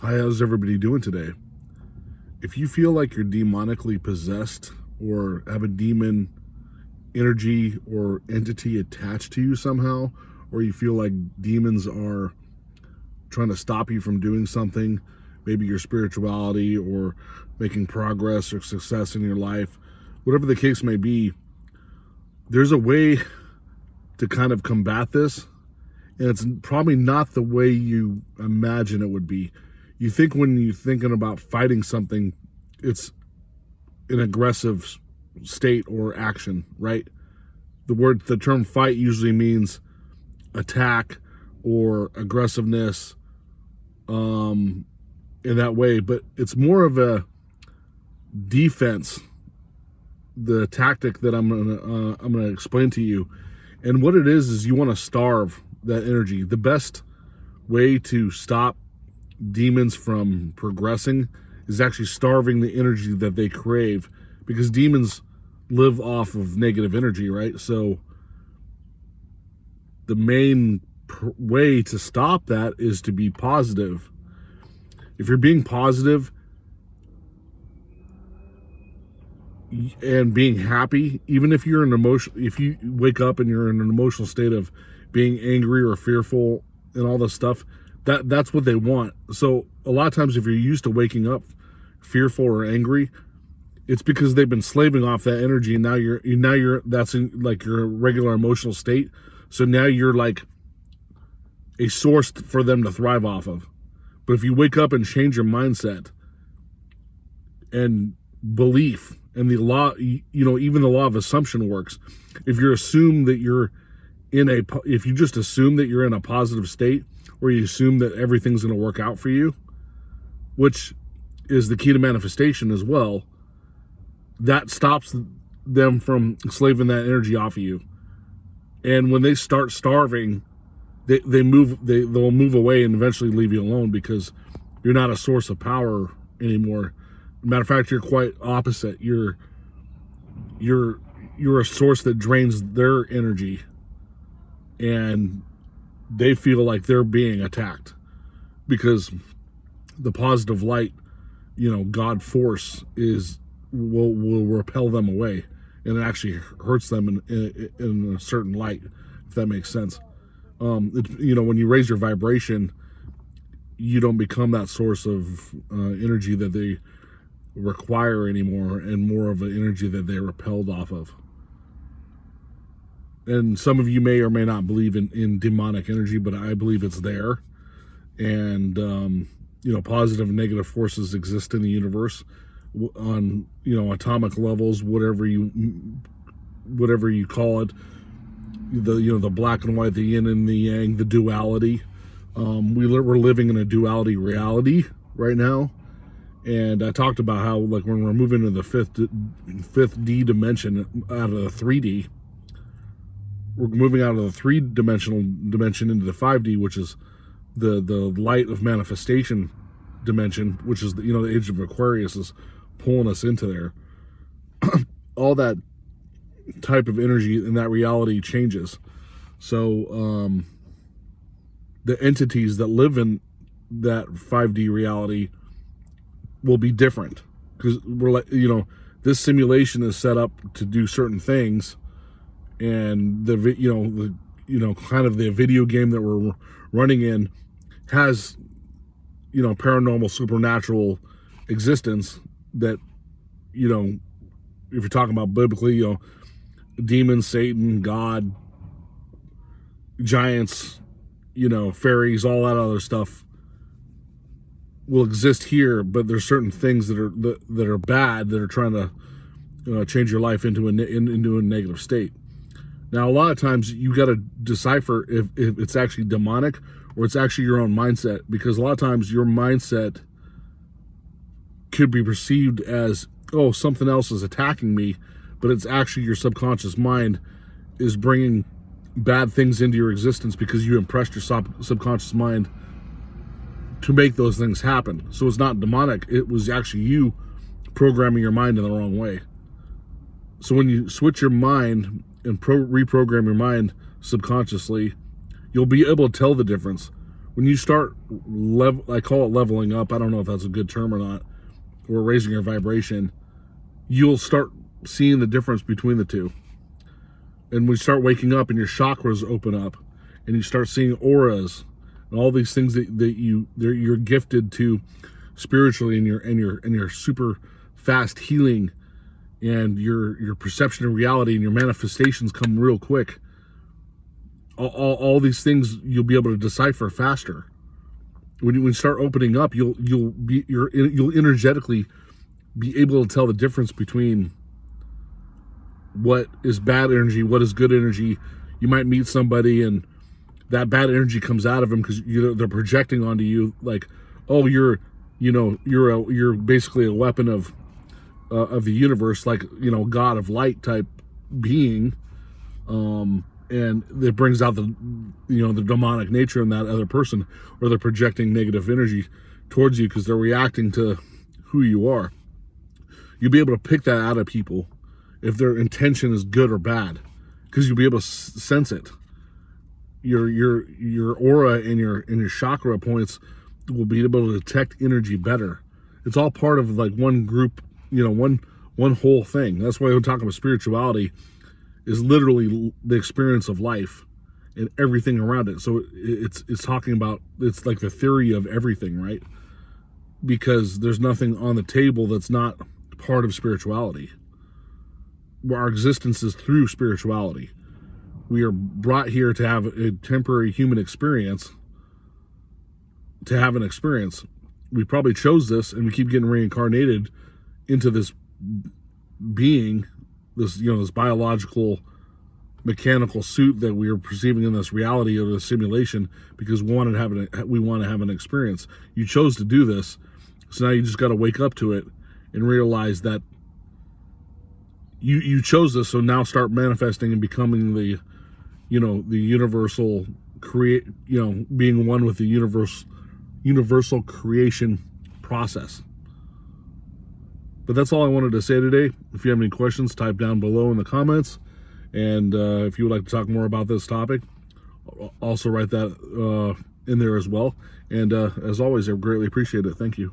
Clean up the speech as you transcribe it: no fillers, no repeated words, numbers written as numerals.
Hi, how's everybody doing today? If you feel like you're demonically possessed or have a demon energy or entity attached to you somehow, or you feel like demons are trying to stop you from doing something, maybe your spirituality or making progress or success in your life, whatever the case may be, there's a way to kind of combat this. And it's probably not the way you imagine it would be. You think when you're thinking about fighting something, it's an aggressive state or action, right? The term fight usually means attack or aggressiveness, in that way, but it's more of a defense. The tactic that I'm gonna explain to you, and what it is you want to starve that energy. The best way to stop demons from progressing is actually starving the energy that they crave, because demons live off of negative energy, right? So the main way to stop that is to be positive. If you're being positive and being happy, even if you're if you wake up and you're in an emotional state of being angry or fearful and all this stuff, that's what they want. So a lot of times if you're used to waking up fearful or angry, it's because they've been slaving off that energy, and now you're that's in like your regular emotional state. So now you're like a source for them to thrive off of. But if you wake up and change your mindset and belief and the law, even the law of assumption works. If you assume that if you just assume that you're in a positive state, or you assume that everything's going to work out for you, which is the key to manifestation as well, that stops them from slaving that energy off of you. And when they start starving, they'll move away and eventually leave you alone, because you're not a source of power anymore. Matter of fact, you're quite opposite. You're a source that drains their energy, and they feel like they're being attacked, because the positive light, God force will repel them away, and it actually hurts them in a certain light, if that makes sense. When you raise your vibration, you don't become that source of energy that they require anymore, and more of an energy that they're repelled off of. And some of you may or may not believe in demonic energy, but I believe it's there. And positive and negative forces exist in the universe on atomic levels, whatever you call it. The black and white, the yin and the yang, the duality. We're living in a duality reality right now. And I talked about how, like, when we're moving to the fifth D dimension out of the 3D, we're moving out of the three-dimensional dimension into the 5D, which is the light of manifestation dimension, which is the age of Aquarius is pulling us into there. All that type of energy in that reality changes. So the entities that live in that 5D reality will be different, because we're like, this simulation is set up to do certain things, and kind of the video game that we're running in has paranormal, supernatural existence that, if you're talking about biblically, demons, Satan, God, giants, fairies, all that other stuff will exist here. But there's certain things that are bad, that are trying to change your life into a negative state. Now, a lot of times you got to decipher if it's actually demonic or it's actually your own mindset, because a lot of times your mindset could be perceived as, oh, something else is attacking me, but it's actually your subconscious mind is bringing bad things into your existence, because you impressed your subconscious mind to make those things happen. So it's not demonic. It was actually you programming your mind in the wrong way. So when you switch your mind and reprogram your mind subconsciously, you'll be able to tell the difference when you start I call it leveling up. I don't know if that's a good term or not, or raising your vibration. You'll start seeing the difference between the two. And when you start waking up and your chakras open up and you start seeing auras and all these things that you're gifted to spiritually, and your super fast healing and your perception of reality and your manifestations come real quick. All these things you'll be able to decipher faster. When you start opening up, you'll energetically be able to tell the difference between what is bad energy, what is good energy. You might meet somebody and that bad energy comes out of them because they're projecting onto you, like, oh, you're basically a weapon of the universe, like, God of light type being, and it brings out the demonic nature in that other person, or they're projecting negative energy towards you because they're reacting to who you are. You'll be able to pick that out of people if their intention is good or bad, because you'll be able to sense it. Your aura and your chakra points will be able to detect energy better. It's all part of like one group, one whole thing. That's why we're talking about spirituality is literally the experience of life and everything around it. So it's talking about, it's like the theory of everything, right? Because there's nothing on the table that's not part of spirituality. Our existence is through spirituality. We are brought here to have a temporary human experience, to have an experience. We probably chose this, and we keep getting reincarnated into this being, this biological, mechanical suit that we are perceiving in this reality of the simulation, because we want to have an experience. You chose to do this, so now you just got to wake up to it and realize that you chose this. So now start manifesting and becoming the universal being one with the universal creation process. But that's all I wanted to say today. If you have any questions, type down below in the comments. And if you would like to talk more about this topic, also write that in there as well. And as always, I greatly appreciate it. Thank you.